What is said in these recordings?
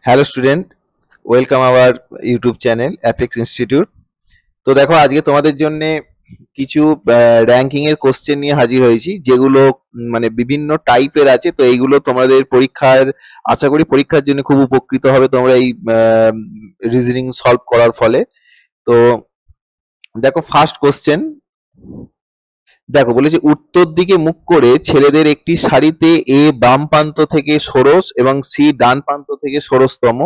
Hello student, welcome our YouTube channel apex institute. তো দেখো, আজকে তোমাদের জন্য কিছু র্যাঙ্কিং এর কোশ্চেন নিয়ে হাজির হয়েছি, যেগুলো মানে বিভিন্ন টাইপের আছে। তো এইগুলো তোমাদের পরীক্ষার, আশা করি পরীক্ষার জন্য খুব উপকৃত হবে তোমরা এই রিজনিং সলভ করার ফলে। তো দেখো, ফার্স্ট কোশ্চেন দেখো, বলেছে উত্তর দিকে মুখ করে ছেলেদের একটি সারিতে এ বাম প্রান্ত থেকে ষোড়শ এবং সি ডান প্রান্ত থেকে ষোড়শতম,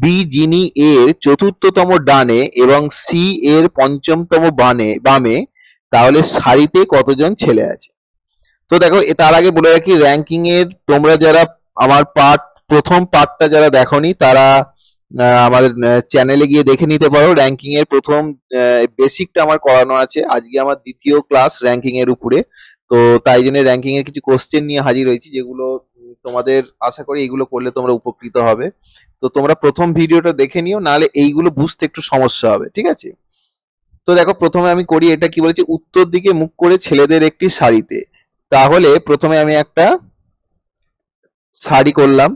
বি যিনি এর চতুর্থতম ডানে এবং সি এর পঞ্চমতম বামে, তাহলে সারিতে কতজন ছেলে আছে। তো দেখো, তার আগে বলে রাখি, র্যাঙ্কিং এর তোমরা যারা আমার প্রথম পার্টটা যারা দেখোনি, তারা আমাদের চ্যানেলে গিয়ে দেখে নিতে পারো। র্যাঙ্কিং এর প্রথম বেসিকটা আমার করানো আছে। আজকে আমার দ্বিতীয় ক্লাস র্যাঙ্কিং এর উপরে। তো তাই জন্য র্যাঙ্কিং এর কিছু কোশ্চেন নিয়ে হাজির হয়েছি, যেগুলো তোমাদের আশা করি এইগুলো করলে তোমরা উপকৃত হবে। তো তোমরা প্রথম ভিডিওটা দেখে নিও, নাহলে এইগুলো বুঝতে একটু সমস্যা হবে, ঠিক আছে। তো দেখো, প্রথমে আমি করি, এটা কি বলেছে, উত্তর দিকে মুখ করে ছেলেদের একটি সারিতে। তাহলে প্রথমে আমি একটা সারি করলাম।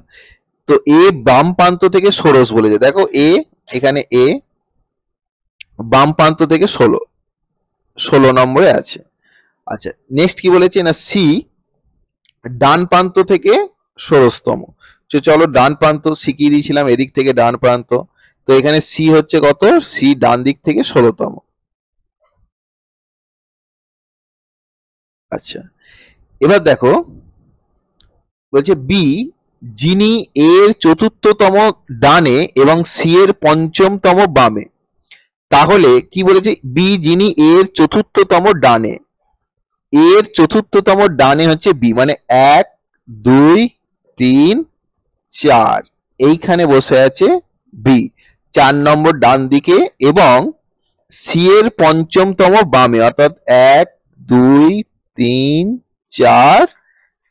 তো এ বাম প্রান্ত থেকে ষোড়শ বলেছে। দেখো, এখানে এ বাম প্রান্ত থেকে 16 নম্বরে আছে। আচ্ছা, নেক্সট কি বলেছে না, সি ডান প্রান্ত থেকে ষোড়শতম। চলো, ডান প্রান্ত শিখিয়ে দিয়েছিলাম, এদিক থেকে ডান প্রান্ত। তো এখানে সি হচ্ছে কত, সি ডান দিক থেকে 16তম। আচ্ছা, এবার দেখো, বলছে বি যিনি এর চতুর্থতম ডানে এবং সি এর পঞ্চমতম বামে। তাহলে কি বলেছে, বি যিনি এর চতুর্থতম ডানে, এর চতুর্থতম ডানে হচ্ছে বি, মানে 1 2 3 4, এইখানে বসে আছে বি 4 নম্বর ডান দিকে, এবং সি এর পঞ্চমতম বামে, অর্থাৎ 1 2 3 4,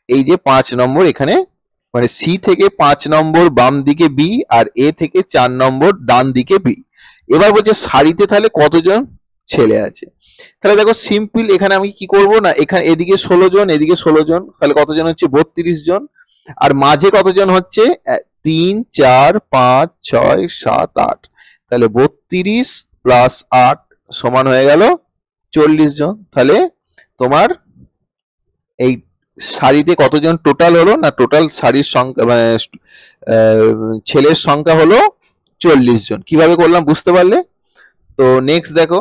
এই যে 5 নম্বর এখানে, মানে সি থেকে 5 নম্বর বাম দিকে বি, আর এ থেকে 4 নম্বর ডান দিকে বি। এবার বলছে সারিতে তাহলে কতজন ছেলে আছে। তাহলে দেখো, সিম্পল, এখানে আমি কি করব না, এখানে এদিকে 16 জন, এদিকে 16 জন, তাহলে কতজন হচ্ছে 32 জন। আর মাঝে কতজন হচ্ছে 3 4 5 6 7 8, তাহলে 32 প্লাস 8 সমান হয়ে গেল 40 জন। তাহলে তোমার এই সারিতে কতজন টোটাল হলো না, টোটাল সারির সংখ্যা মানে ছেলের সংখ্যা হলো 40 জন। কিভাবে করলাম বুঝতে পারলে। তো নেক্সট দেখো,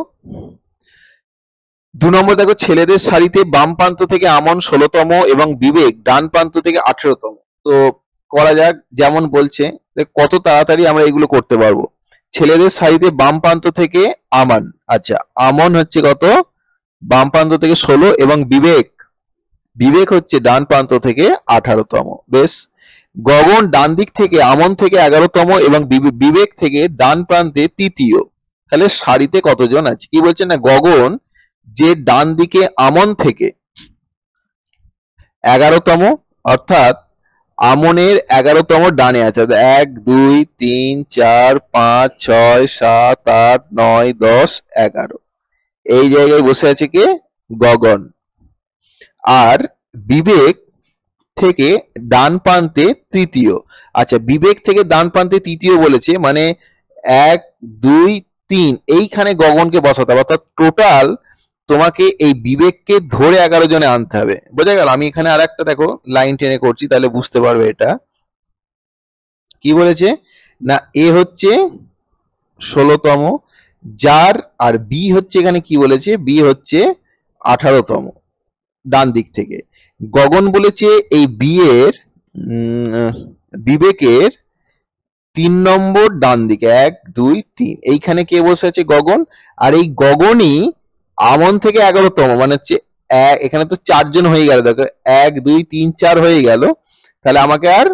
2 নম্বর দেখো, ছেলেদের সারিতে বাম প্রান্ত থেকে আমন 16তম এবং বিবেক ডান প্রান্ত থেকে 18তম। তো করা যাক, যেমন বলছে কত তাড়াতাড়ি আমরা এগুলো করতে পারবো। ছেলেদের সারিতে বাম প্রান্ত থেকে আমান, আচ্ছা আমন হচ্ছে কত, বাম প্রান্ত থেকে 16, এবং বিবেক হচ্ছে ডান প্রান্ত থেকে 18তম। বেশ। গগন ডান দিক থেকে আমন থেকে 11তম এবং বিবেক থেকে ডান প্রান্তে তৃতীয়। তাহলে সারিতে কতজন আছে, কি বলছে না, গগন যে ডান দিকে আমন থেকে 11তম, অর্থাৎ আমনের 11তম ডানে আছে, 1 2 3 4 5 6 7 8 9 10 11, এই জায়গায় বসে আছে কে, গগন। আর বিবেক থেকে ডান প্রান্তে তৃতীয়। আচ্ছা, বিবেক থেকে ডান প্রান্তে তৃতীয় বলেছে, মানে 1 2 3, এইখানে গগনকে বসাতে হবে। অর্থাৎ টোটাল তোমাকে এই বিবেককে ধরে 11 জনে আনতে হবে। বোঝা গেল। আমি এখানে আর একটা দেখো লাইন টেনে করছি, তাহলে বুঝতে পারবে এটা কি বলেছে না, এ হচ্ছে 16তম, যার আর বি হচ্ছে, এখানে কি বলেছে, বি হচ্ছে 18তম ডান দিক থেকে। গগন বলেছে এই বি এর বিবেকের 3 নম্বর ডান দিকে, 1 2 3, এইখানে কে বসে আছে, গগন। আর এই গগনই আমন থেকে 11তম, মানে হচ্ছে এখানে তো 4 জন হয়ে গেল। দেখো, 1 2 3 4 হয়ে গেল। তাহলে আমাকে আর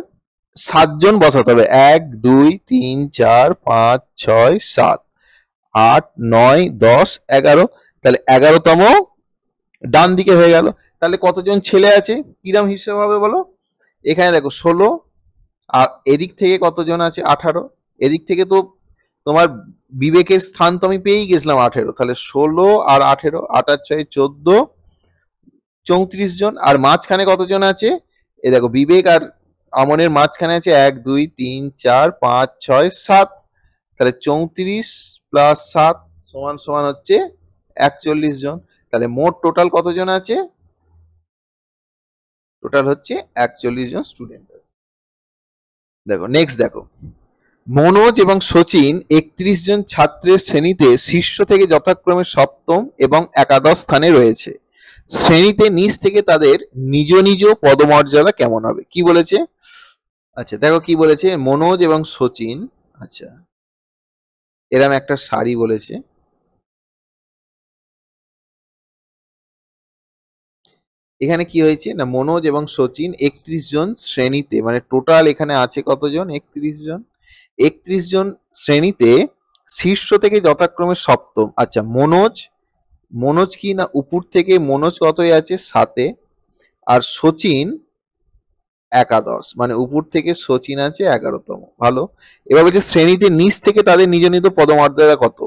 7 জন বসাতে হবে, 1 2 3 4 5 6 7 8 9 10 11, তাহলে 11তম ডান দিকে হয়ে গেল। তাহলে কতজন ছেলে আছে, কিরম হিসেব হবে বলো। এখানে দেখো 16, আর এদিক থেকে কতজন আছে 18। এদিক থেকে তো তোমার বিবেকের স্থান তো আমি পেয়েই গেছিলাম 18, তাহলে 16 আর 18, 8 আর 6 14, 34 জন। আর মাঝখানে কতজন আছে, এ দেখো বিবেক আর আমনের মাঝখানে আছে 1 2 3 4 5 6 7, তাহলে 34 প্লাস 7 সমান সমান হচ্ছে 41 জন। তাহলে মোট টোটাল কতজন আছে? টোটাল হচ্ছে 41 জন স্টুডেন্ট আছে। দেখো নেক্সট দেখো, মনোজ এবং সচিন 31 জন ছাত্রের শ্রেণীতে শীর্ষ থেকে যথাক্রমে সপ্তম এবং একাদশ স্থানে রয়েছে। শ্রেণীতে নিচ থেকে তাদের নিজ নিজ পদমর্যাদা কেমন হবে? কি বলেছে? আচ্ছা দেখো কি বলেছে, মনোজ এবং সচিন, আচ্ছা এরম একটা সারি বলেছে। এখানে কি হয়েছে না, মনোজ এবং সচিন 31 জন শ্রেণীতে, মানে টোটাল এখানে আছে কতজন? 31 জন। 31 জন শ্রেণীতে শীর্ষ থেকে যথাক্রমে সপ্তম। আচ্ছা মনোজ কি না উপর থেকে মনোজ কতই আছে? 7-এ, আর সচিন একাদশ, মানে উপর থেকে সচিন আছে 11তম। ভালো। এবার বলছে শ্রেণীতে নিচ থেকে তাদের নিজ নিজ পদমর্যাদা কত?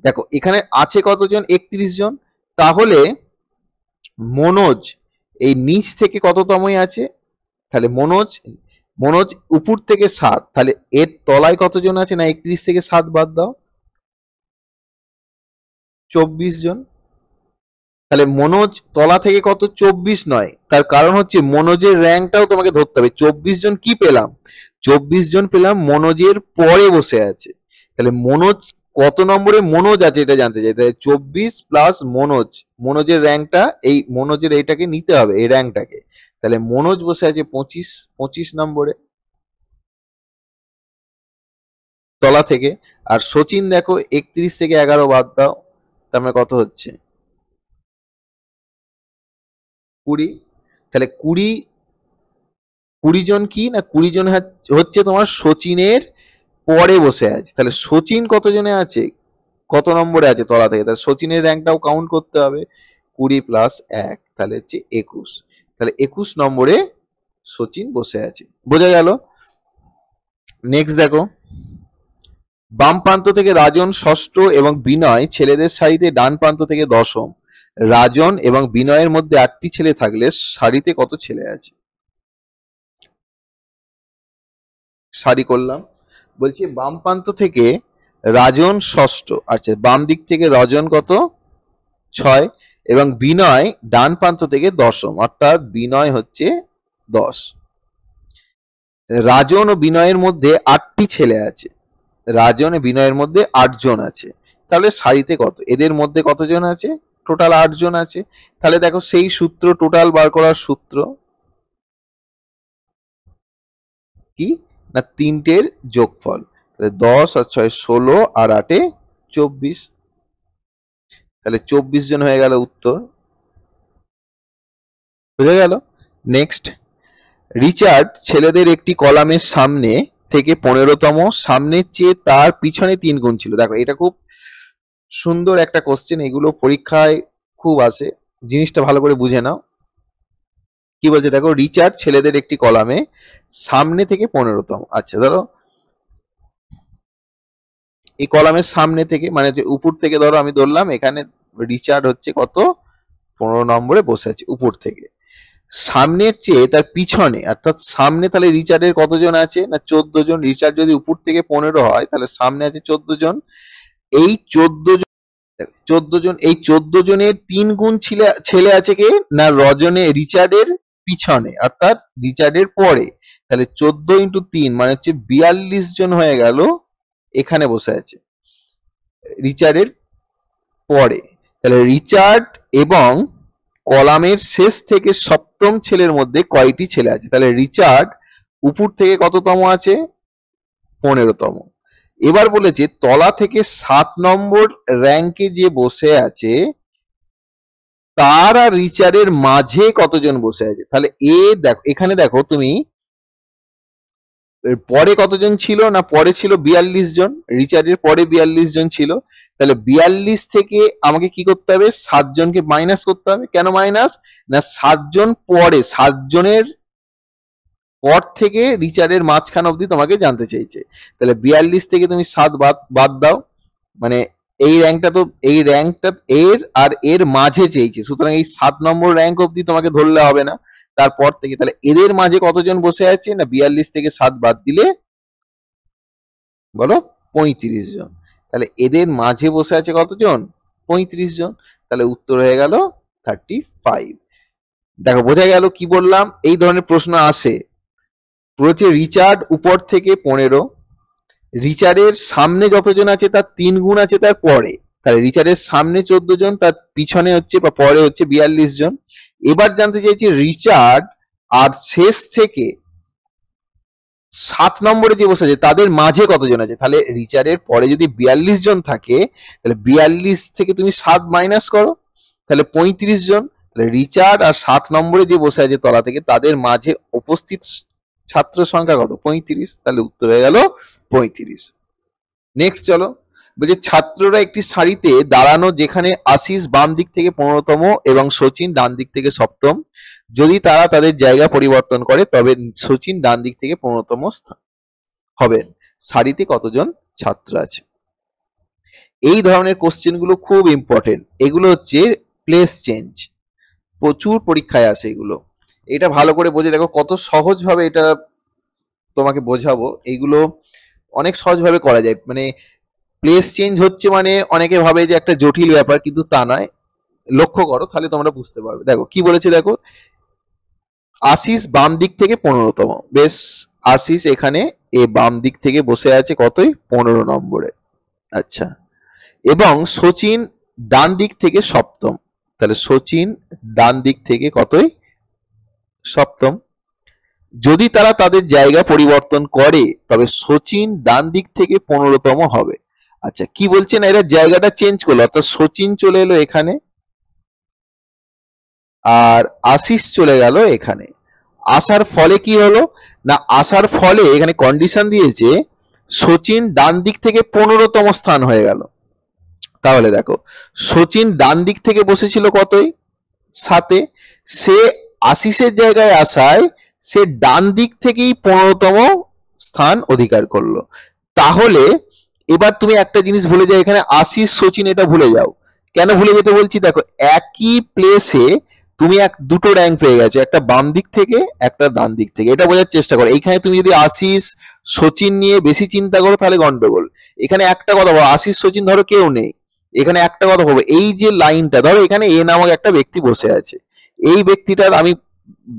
দেখো এখানে আছে কতজন? 31 জন। তাহলে মনোজ এই নিচ থেকে কততমই আছে? তাহলে মনোজ উপর থেকে 7, তাহলে এর তলায় কতজন আছে? না 31 থেকে 7 বাদ দাও, 24 জন। তাহলে মনোজ তলা থেকে কত? 24 নয়, তার কারণ হচ্ছে মনোজের র্যাঙ্কটাও তোমাকে ধরতে হবে। 24 জন কি পেলাম? 24 জন পেলাম মনোজের পরে বসে আছে। তাহলে মনোজ কত নম্বরে মনোজ আছে এটা জানতে চাই। তাহলে 24 প্লাস মনোজের র্যাঙ্কটা, এই মনোজের এইটাকে নিতে হবে, এই র্যাঙ্কটাকে। তাহলে মনোজ বসে আছে 25 নম্বরে তলা থেকে। আর সচিন দেখো 31 থেকে 11 বাদ দাও, তার মানে কত হচ্ছে? 20। তাহলে 20 জন কি না 20 জন হচ্ছে তোমার সচিনের পরে বসে আছে। তাহলে সচিন কতজনে আছে? কত নম্বরে আছে তলা থেকে? তাহলে সচিনের র্যাঙ্কটাও কাউন্ট করতে হবে। 20 প্লাস 1 তাহলে হচ্ছে 21। তাহলে 21 নম্বরে সচিন বসে আছে। বোঝা গেল? নেক্সট দেখো, বাম প্রান্ত থেকে রাজন ষষ্ঠ এবং বিনয় ছেলেদের সারিতে ডান প্রান্ত থেকে দশম। রাজন এবং বিনয়ের মধ্যে 8টি ছেলে থাকলে সারিতে কত ছেলে আছে? সারি করলাম। বলছি বাম প্রান্ত থেকে রাজন ষষ্ঠ, আচ্ছা বাম দিক থেকে রজন কত? 6, এবং বিনয় ডান প্রান্ত থেকে দশম, অর্থাৎ বিনয় হচ্ছে 10। রাজন ও বিনয়ের মধ্যে 8টি ছেলে আছে। রাজন ও বিনয়ের মধ্যে 8 জন আছে। তাহলে সারিতে কত? এদের মধ্যে কতজন আছে? টোটাল 8 জন আছে। তাহলে দেখো সেই সূত্র, টোটাল বার করার সূত্র কি না 3টের যোগফল। তাহলে 10 আর 6 16 আর 8 24। তাহলে 24 জন হয়ে গেল উত্তর। বুঝা গেল? নেক্সট, রিচার্ড ছেলেদের একটি কলামের সামনে থেকে 15তম, সামনের চেয়ে তার পিছনে 3 গুণ ছিল। দেখো এটা খুব সুন্দর একটা কোশ্চেন, এগুলো পরীক্ষায় খুব আসে, জিনিসটা ভালো করে বুঝে নাও। কি বলছে দেখো, রিচার্ড ছেলেদের একটি কলামে সামনে থেকে 15তম। আচ্ছা ধরো এই কলামের সামনে থেকে, মানে যে উপর থেকে ধরো আমি ধরলাম এখানে রিচার্ড হচ্ছে কত? 15 নম্বরে বসে আছে উপর থেকে। সামনের চেয়ে তার পিছনে, অর্থাৎ সামনে তাহলে রিচার্ডের কতজন আছে? না 14 জন। রিচার্ড যদি উপর থেকে 15 হয় তাহলে সামনে আছে 14 জন। এই 14 জন, এই 14 জনের 3 গুণ ছেলে আছে কে না রিচার্ডের পিছনে, অর্থাৎ রিচার্ডের পরে। তাহলে 14 ইন্টু 3 মানে হচ্ছে 42 জন হয়ে গেল এখানে বসে আছে রিচার্ডের পরে। তাহলে রিচার্ড এবং কলামের শেষ থেকে সপ্তম ছেলের মধ্যে কয়টি ছেলে আছে? তাহলে রিচার্ড উপর থেকে কততম আছে? 15তম। এবার বলেছে তলা থেকে 7 নম্বর র্যাঙ্কে যে বসে আছে তার আর রিচার্ডের মাঝে কতজন বসে আছে? তাহলে দেখো এখানে দেখো তুমি পরে কতজন ছিল না পরে ছিল 42 জন, রিচার্ডের পরে 42 জন ছিল। তাহলে 42 থেকে আমাকে কি করতে হবে? 7 জনকে মাইনাস করতে হবে। কেন মাইনাস? না 7 জন পরে, 7 জনের পর থেকে রিচার্ডের মাঝখান অবধি তোমাকে জানতে চাইছে। তাহলে 42 থেকে তুমি 7 বাদ দাও, মানে এই র্যাঙ্কটা এর আর এর মাঝে চেয়েছে, সুতরাং এই 7 নম্বর র্যাঙ্ক অবধি তোমাকে ধরলে হবে না। তারপর থেকে, তাহলে এদের মাঝে কতজন বসে আছে, না 42 থেকে 7 বাদ দিলে বলো 35 জন। তাহলে এদের মাঝে বসে আছে কতজন, 35 জন। তাহলে উত্তর হয়ে গেল 35। দেখো বোঝা গেল কি বললাম, এই ধরনের প্রশ্ন আসে। বলছে রিচার্ড উপর থেকে 15, রিচার্ডের সামনে যতজন আছে তার 3 গুণ আছে তার পরে, তাহলে রিচার্ডের সামনে 14 জন, তার পিছনে হচ্ছে বা পরে হচ্ছে 42 জন। এবার জানতে চাইছি রিচার্ড আর শেষ থেকে 7 নম্বরে যে বসে আছে তাদের মাঝে কতজন আছে। তাহলে রিচার্ডের পরে যদি 42 জন থাকে, তাহলে 42 থেকে তুমি 7 মাইনাস করো, তাহলে 35 জন। তাহলে রিচার্ড আর 7 নম্বরে যে বসে আছে তলা থেকে তাদের মাঝে উপস্থিত ছাত্র সংখ্যা কত, 35। তাহলে উত্তর হয়ে গেল 35। নেক্সট চলো, বলছে ছাত্ররা একটি সারিতে দাঁড়ানো যেখানে আশিস বাম দিক থেকে 15তম এবং সচিন ডান দিক থেকে 7ম। যদি তারা তাদের জায়গা পরিবর্তন করে তবে সচিন ডান দিক থেকে 15তম হবেন। সারিতে কতজন ছাত্র আছে। এই ধরনের কোশ্চেন গুলো খুব ইম্পর্টেন্ট, এগুলো হচ্ছে প্লেস চেঞ্জ, প্রচুর পরীক্ষায় আসে এগুলো। এটা ভালো করে বোঝে, দেখো কত সহজ ভাবে এটা তোমাকে বোঝাবো। এইগুলো অনেক সহজ ভাবে করা যায়, মানে প্লেস চেঞ্জ হচ্ছে মানে অনেকে ভাবে যে একটা জটিল ব্যাপার, কিন্তু তা নয়। লক্ষ্য করো তাহলে তোমরা বুঝতে পারবে। দেখো কি বলেছে, দেখো আশিস বাম দিক থেকে 15তম, বেশ আশিস এখানে এ বাম দিক থেকে বসে আছে কতই, 15 নম্বরে। আচ্ছা, এবং সচিন ডান দিক থেকে 7ম, তাহলে সচিন ডান দিক থেকে কতই, 7ম। যদি তারা তাদের জায়গা পরিবর্তন করে তবে সচিন ডান দিক থেকে 15তম হবে। আচ্ছা কি বলছে, না এরা জায়গাটা চেঞ্জ করলো, অর্থাৎ সচিন চলে এলো এখানে আর আশিস চলে গেল এখানে। আসার ফলে কি হলো, না আসার ফলে এখানে কন্ডিশন দিয়েছে সচিন ডান দিক থেকে 15তম স্থান হয়ে গেল। তাহলে দেখো সচিন ডান দিক থেকে বসেছিল কতই, 7-এ, সে আশিসের জায়গায় আসায় সে ডান দিক থেকেই 15তম স্থান অধিকার করলো। তাহলে এবার তুমি একটা জিনিস ভুলে যাও, এখানে আশিস সচিন এটা ভুলে যাও। কেন ভুলে যেতে বলছি, দেখো একই প্লেসে তুমি দুটো র্যাঙ্ক পেয়ে গেছো, একটা বাম দিক থেকে একটা ডান দিক থেকে, এটা বোঝার চেষ্টা করো। এইখানে তুমি যদি আশিস সচিন নিয়ে বেশি চিন্তা করো তাহলে গন্ডগোল। এখানে একটা কথা বলো, আশিস সচিন ধরো কেউ নেই, এখানে একটা কথা বলবো, এই যে লাইনটা ধরো এখানে এ নামক একটা ব্যক্তি বসে আছে, এই ব্যক্তিটার আমি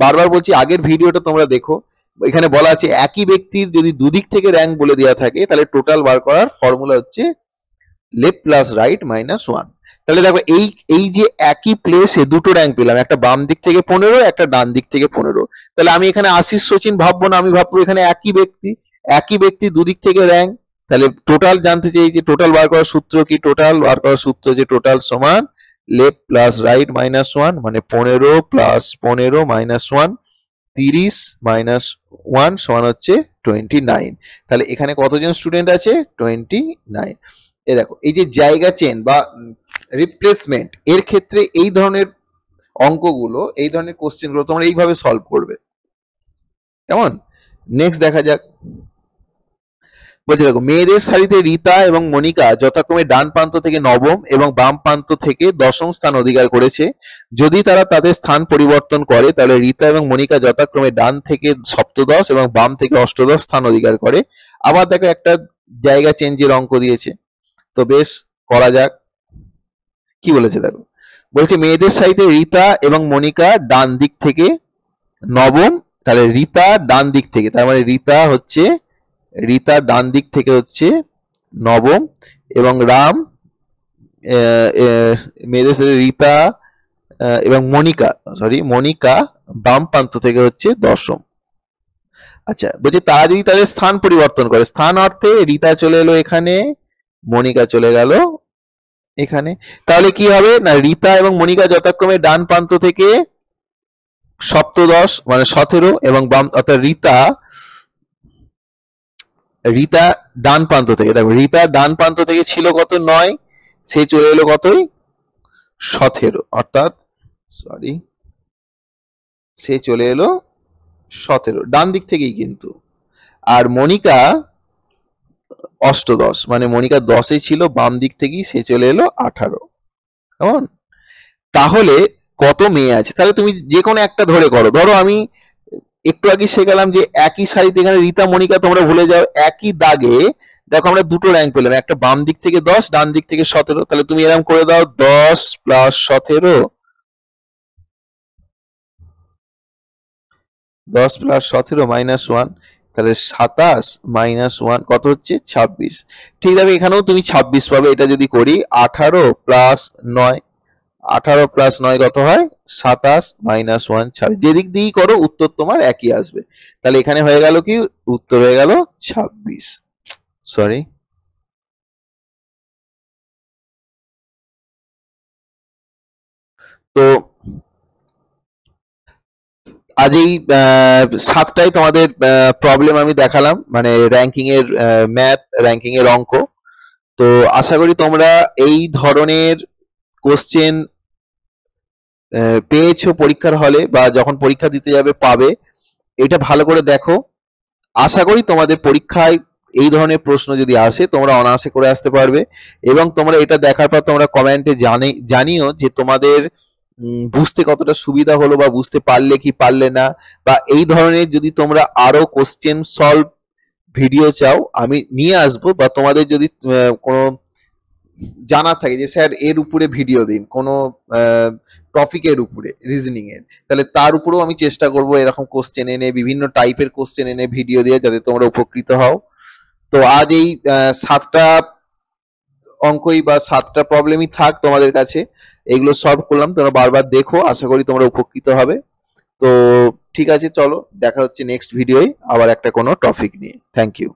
বারবার বলছি আগের ভিডিওটা তোমরা দেখো, এখানে বলা আছে একই ব্যক্তির যদি দুদিক থেকে র্যাঙ্ক বলে দেওয়া থাকে তাহলে টোটাল বার করার ফর্মুলা হচ্ছে লেফট প্লাস রাইট মাইনাস 1। তাহলে দেখো এই এই যে একই প্লেসে দুটো র্যাঙ্ক পেলাম, একটা বাম দিক থেকে 15, একটা ডান দিক থেকে 15। তাহলে আমি এখানে আশিস সচিন ভাববো না, আমি ভাববো এখানে একই ব্যক্তি দুদিক থেকে র্যাঙ্ক। তাহলে টোটাল জানতে চাই যে টোটাল বার করার সূত্র কি, টোটাল বার করার সূত্র যে টোটাল সমান লেফট প্লাস রাইট মাইনাস 1, মানে 15 প্লাস 15 মাইনাস 1, 30 মাইনাস 1 সমান হচ্ছে 29। তাহলে এখানে কতজন স্টুডেন্ট আছে, 29। এ দেখো এই যে জায়গা চেন বা রিপ্লেসমেন্ট, এর ক্ষেত্রে এই ধরনের অঙ্কগুলো, এই ধরনের কোশ্চেনগুলো তোমরা এইভাবে সলভ করবে। কেমন, নেক্সট দেখা যাক। বলছে দেখো মেয়েদের সারিতে রীতা এবং মনিকা যথাক্রমে ডান প্রান্ত থেকে 9ম এবং বাম প্রান্ত থেকে 10ম স্থান অধিকার করেছে। যদি তারা তাদের স্থান পরিবর্তন করে তাহলে রীতা এবং মনিকা যথাক্রমে ডান থেকে সপ্তদশ এবং বাম থেকে অষ্টদশ স্থান অধিকার করে। আবার দেখো একটা জায়গা চেঞ্জের অঙ্ক দিয়েছে, তো বেশ করা যাক। কি বলেছে দেখো, বলছে মেয়েদের সারিতে রীতা এবং মনিকা ডান দিক থেকে 9ম, তাহলে রীতা ডান দিক থেকে, তার মানে রীতা ডান দিক থেকে হচ্ছে 9ম এবং রাম মেয়েদের সাথে রীতা এবং মনিকা বাম প্রান্ত থেকে হচ্ছে 10ম। আচ্ছা বলছে তারা যদি তাদের স্থান পরিবর্তন করে, স্থান অর্থে রীতা চলে এলো এখানে, মনিকা চলে গেল এখানে, তাহলে কি হবে না রীতা এবং মনিকা যথাক্রমে ডান প্রান্ত থেকে সপ্তদশ মানে 17 এবং বাম অর্থাৎ রীতা ডান প্রান্ত থেকে, দেখো রীতা ডান প্রান্ত থেকে ছিল কত 9, সে চলে এলো কতই 17, অর্থাৎ সে চলে এলো 17 ডান দিক থেকেই কিন্তু। আর মনিকা অষ্টদশ, মানে মনিকা 10-এ ছিল বাম দিক থেকেই, সে চলে এলো 18। কেমন, তাহলে কত মেয়ে আছে, তাহলে তুমি যে কোনো একটা ধরে করো। ধরো আমি একটু আগে শেখালাম যে একই সারিতে এখানে রীতা মনিকা তোমরা ভুলে যাও, একই দাগে দেখো আমরা দুটো র্যাঙ্ক পেলাম, একটা বাম দিক থেকে 10, ডান দিক থেকে 17। তাহলে তুমি এরকম করে দাও 10 প্লাস 17, 10 প্লাস 17 মাইনাস 1, তাহলে 27 মাইনাস 1 কত হচ্ছে 26। ঠিক আছে, এখানেও তুমি 26 পাবে। এটা যদি করি 18 প্লাস 9, 18 প্লাস 9 কত হয় 27 মাইনাস 1 26। যেদিক দিয়েই করো উত্তর তোমার একই আসবে। তাহলে এখানে হয়ে গেল কি, উত্তর হয়ে গেল 26। সরি। তো আজ এই 7টাই তোমাদের প্রবলেম আমি দেখালাম, মানে র্যাঙ্কিং এর ম্যাথ, র্যাঙ্কিং এর অঙ্ক। তো আশা করি তোমরা এই ধরনের কোশ্চেন পেয়েছো পরীক্ষার হলে, বা যখন পরীক্ষা দিতে যাবে পাবে। এটা ভালো করে দেখো। আশা করি তোমাদের পরীক্ষায় এই ধরনের প্রশ্ন যদি আসে তোমরা অনায়াসে করে আসতে পারবে। এবং তোমরা এটা দেখার পর তোমরা কমেন্টে জানিও যে তোমাদের বুঝতে কতটা সুবিধা হলো, বা বুঝতে পারলে কি পারলে না, বা এই ধরনের যদি তোমরা আরো কোশ্চেন সলভ ভিডিও চাও আমি নিয়ে আসবো, বা তোমাদের যদি কোনো জানার থাকে যে স্যার এর উপরে ভিডিও দিন কোনো টপিকের উপরে, রিজনিং এর, তাহলে তার উপরেও আমি চেষ্টা করব এরকম কোশ্চেন এনে, বিভিন্ন টাইপের কোশ্চেন এনে ভিডিও দিয়ে, যাতে তোমরা উপকৃত হও। তো আজ এই 7টা অঙ্কই বা 7টা প্রবলেমই থাক তোমাদের কাছে, এগুলো সলভ করলাম, তোমরা বারবার দেখো, আশা করি তোমরা উপকৃত হবে। তো ঠিক আছে, চলো দেখা হচ্ছে নেক্সট ভিডিওয় আবার একটা কোনো টপিক নিয়ে। Thank you.